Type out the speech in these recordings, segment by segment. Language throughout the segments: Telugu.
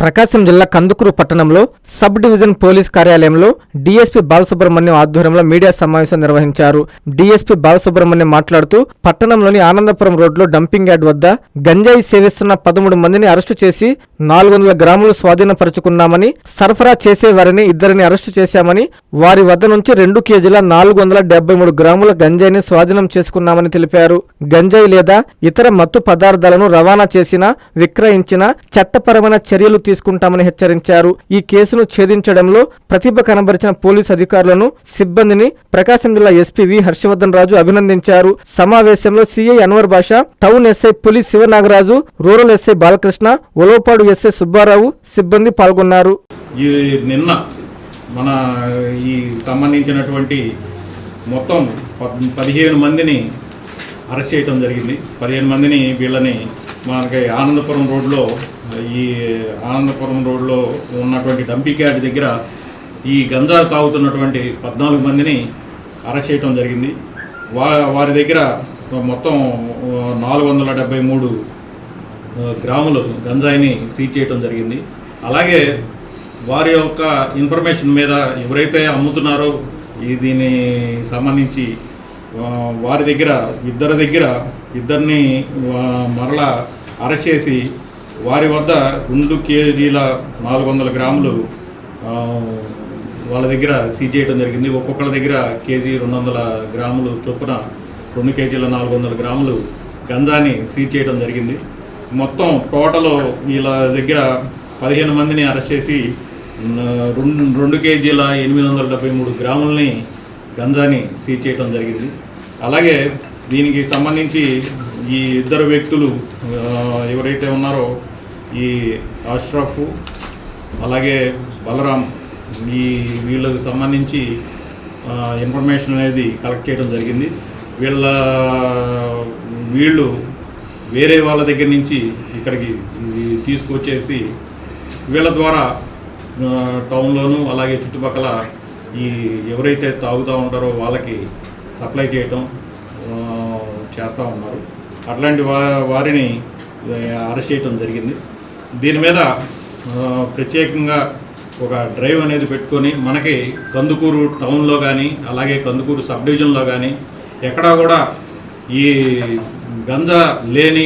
ప్రకాశం జిల్లా కందుకూరు పట్టణంలో సబ్ డివిజన్ పోలీస్ కార్యాలయంలో డీఎస్పీ బాలసుబ్రహ్మణ్యం ఆధ్వర్యంలో మీడియా సమావేశం నిర్వహించారు. డీఎస్పీ బాలసుబ్రహ్మణ్యం మాట్లాడుతూ పట్టణంలోని ఆనందపురం రోడ్లో డంపింగ్ యార్డ్ వద్ద గంజాయి సేవిస్తున్న 13 మందిని అరెస్టు చేసి 400 గ్రాములు స్వాధీనపరుచుకున్నామని, సరఫరా చేసే వారిని 2 అరెస్టు చేశామని, వారి వద్ద నుంచి 2 కేజీల 473 గ్రాముల గంజాయిని స్వాధీనం చేసుకున్నామని తెలిపారు. గంజాయి లేదా ఇతర మత్తు పదార్థాలను రవాణా చేసినా, విక్రయించినా చట్టపరమైన చర్యలు తీసుకుంటామని హెచ్చరించారు. ఈ కేసును ఛేదించడంలో ప్రతిభ కనబరిచిన పోలీసు అధికారులను, సిబ్బందిని ప్రకాశం జిల్లా ఎస్పీ వి హర్షవర్ధన్ రాజు అభినందించారు. సమావేశంలో CI Anwar Basha, town SI Puli Sivanagaraju, rural SI Balakrishna, Olopadu SI Subbarao సిబ్బంది పాల్గొన్నారు. నిన్న మన ఈ సంబంధించినటువంటి మొత్తం 15 మందిని అరెస్ట్ చేయడం జరిగింది. 15 మందిని వీళ్ళని మనకి ఆనందపురం రోడ్లో ఉన్నటువంటి డంపింగ్ యార్డ్ దగ్గర ఈ గంజా తాగుతున్నటువంటి 14 మందిని అరెస్ట్ చేయడం జరిగింది. వారి దగ్గర మొత్తం 473 గ్రాములు గంజాయిని సీజ్ చేయడం జరిగింది. అలాగే వారి యొక్క ఇన్ఫర్మేషన్ మీద ఎవరైతే అమ్ముతున్నారో దీన్ని సంబంధించి వారి దగ్గర ఇద్దరిని మరలా అరెస్ట్ చేసి వారి వద్ద 2 కేజీల 400 గ్రాములు వాళ్ళ దగ్గర సీజ్ చేయడం జరిగింది. ఒక్కొక్కరి దగ్గర కేజీ 200 గ్రాములు చొప్పున 2 కేజీల 400 గ్రాములు గంజాని సీజ్ చేయడం జరిగింది. మొత్తం టోటల్ వీళ్ళ దగ్గర 15 మందిని అరెస్ట్ చేసి 2 కేజీల 873 గ్రాములని గంజాని సీజ్ చేయడం జరిగింది. అలాగే దీనికి సంబంధించి ఈ 2 వ్యక్తులు ఎవరైతే ఉన్నారో ఈ అష్రఫ్ అలాగే బలరాం వీళ్ళకి సంబంధించి ఇన్ఫర్మేషన్ అనేది కలెక్ట్ చేయడం జరిగింది. వీళ్ళు వేరే వాళ్ళ దగ్గర నుంచి ఇక్కడికి తీసుకొచ్చేసి వీళ్ళ ద్వారా టౌన్లోను అలాగే చుట్టుపక్కల ఎవరైతే తాగుతూ ఉంటారో వాళ్ళకి సప్లై చేయటం చేస్తూ ఉన్నారు. అట్లాంటి వారిని అరెస్ట్ చేయడం జరిగింది. దీని మీద ప్రత్యేకంగా ఒక డ్రైవ్ అనేది పెట్టుకొని మనకి కందుకూరు టౌన్లో కానీ అలాగే కందుకూరు సబ్ డివిజన్లో కానీ ఎక్కడా కూడా ఈ గంజా లేని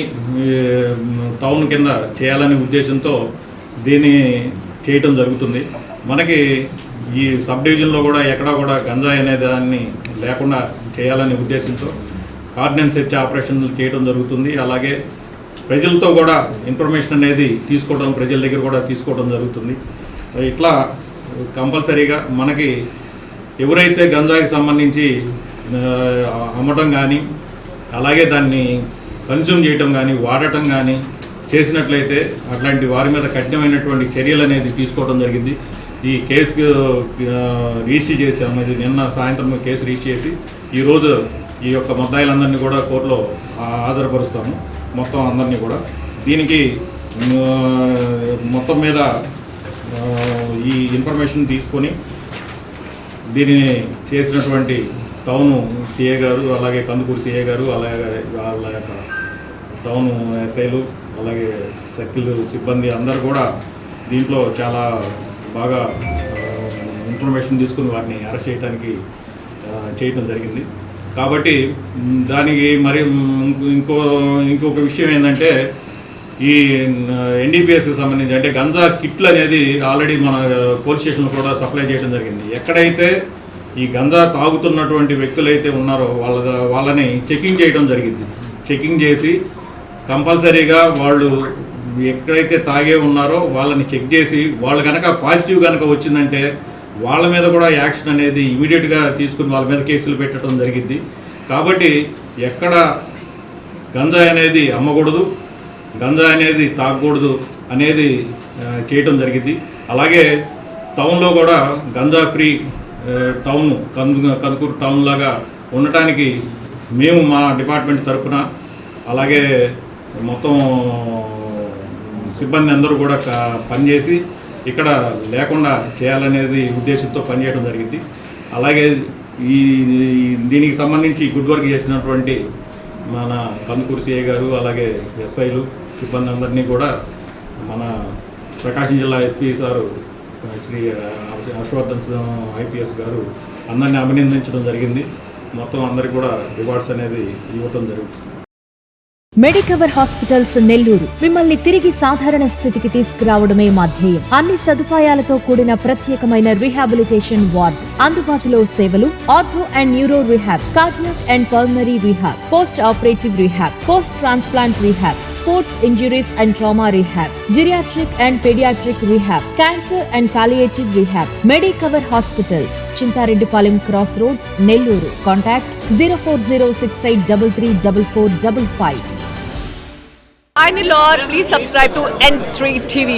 టౌన్ కింద చేయాలనే ఉద్దేశంతో దీన్ని చేయటం జరుగుతుంది. మనకి ఈ సబ్ డివిజన్లో కూడా ఎక్కడా కూడా గంజాయి అనే దాన్ని లేకుండా చేయాలనే ఉద్దేశంతో కార్డినెన్స్ సెర్చ్ ఆపరేషన్లు చేయడం జరుగుతుంది. అలాగే ప్రజలతో కూడా ఇన్ఫర్మేషన్ అనేది ప్రజల దగ్గర కూడా తీసుకోవడం జరుగుతుంది. ఇట్లా కంపల్సరీగా మనకి ఎవరైతే గంజాయికి సంబంధించి అమ్మటం కానీ అలాగే దాన్ని కన్జ్యూమ్ చేయటం కానీ వాడటం కానీ చేసినట్లయితే అట్లాంటి వారి మీద కఠినమైనటువంటి చర్యలు అనేది తీసుకోవడం జరిగింది. ఈ కేసు రిజిస్టర్ చేసాము. ఇది నిన్న సాయంత్రం కేసు రిజిస్టర్ చేసి ఈరోజు ఈ యొక్క ముద్దాయిలందరినీ కూడా కోర్టులో హాజరుపరుస్తాము. మొత్తం అందరినీ కూడా దీనికి మొత్తం మీద ఈ ఇన్ఫర్మేషన్ తీసుకొని దీనిని చేసినటువంటి టౌన్ సిఏ గారు అలాగే కందుకూరు సిఏ గారు అలాగే వాళ్ళ యొక్క టౌన్ ఎస్ఐలు అలాగే సర్కిల్ సిబ్బంది అందరూ కూడా దీంట్లో చాలా బాగా ఇన్ఫర్మేషన్ తీసుకుని వారిని అరెస్ట్ చేయడం జరిగింది. కాబట్టి దానికి మరి ఇంకొక విషయం ఏంటంటే ఈ ఎన్డీపీఎస్కి సంబంధించి అంటే గంజా కిట్లు అనేది ఆల్రెడీ మన పోలీస్ స్టేషన్లో కూడా సప్లై చేయడం జరిగింది. ఎక్కడైతే ఈ గంజా తాగుతున్నటువంటి వ్యక్తులైతే ఉన్నారో వాళ్ళని చెకింగ్ చేయడం జరిగింది. చెకింగ్ చేసి కంపల్సరీగా వాళ్ళు ఎక్కడైతే తాగే ఉన్నారో వాళ్ళని చెక్ చేసి వాళ్ళు కనుక పాజిటివ్ కనుక వచ్చిందంటే వాళ్ళ మీద కూడా యాక్షన్ అనేది ఇమీడియట్గా తీసుకుని వాళ్ళ మీద కేసులు పెట్టడం జరిగింది. కాబట్టి ఎక్కడ గంజాయి అనేది అమ్మకూడదు, గంజాయి అనేది తాగకూడదు అనేది చేయటం జరిగింది. అలాగే టౌన్లో కూడా ganja free town Kandukur town లాగా ఉండటానికి మేము మా డిపార్ట్మెంట్ తరఫున అలాగే మొత్తం సిబ్బంది అందరూ కూడా పనిచేసి ఇక్కడ లేకుండా చేయాలనేది ఉద్దేశంతో పనిచేయడం జరిగింది. అలాగే దీనికి సంబంధించి గుడ్ వర్క్ చేసినటువంటి మన కందుకూరు సిఐ గారు అలాగే ఎస్ఐలు సిబ్బంది అందరినీ కూడా మన ప్రకాశం జిల్లా SP sir Shri Harshavardhan IPS గారు అందరినీ అభినందించడం జరిగింది. మొత్తం అందరికీ కూడా రివార్డ్స్ అనేది ఇవ్వటం జరుగుతుంది. మెడికవర్ హాస్పిటల్స్ నెల్లూరు మిమ్మల్ని తిరిగి సాధారణ స్థితికి తీసుకురావడమే మా ధ్యేయం. అన్ని సదుపాయాలతో కూడిన ప్రత్యేకమైన రీహాబిలిటేషన్ వార్డ్, అందుబాటులో సేవలు ortho and neuro rehab, cardiac and pulmonary rehab, post operative rehab, post transplant rehab, sports injuries and trauma rehab, geriatric and paediatric rehab, cancer and palliative rehab. Medicover hospitals, Chintareddypalem cross roads, Nellore. Contact 0406833455. Hi Nilor, please subscribe to N3 TV.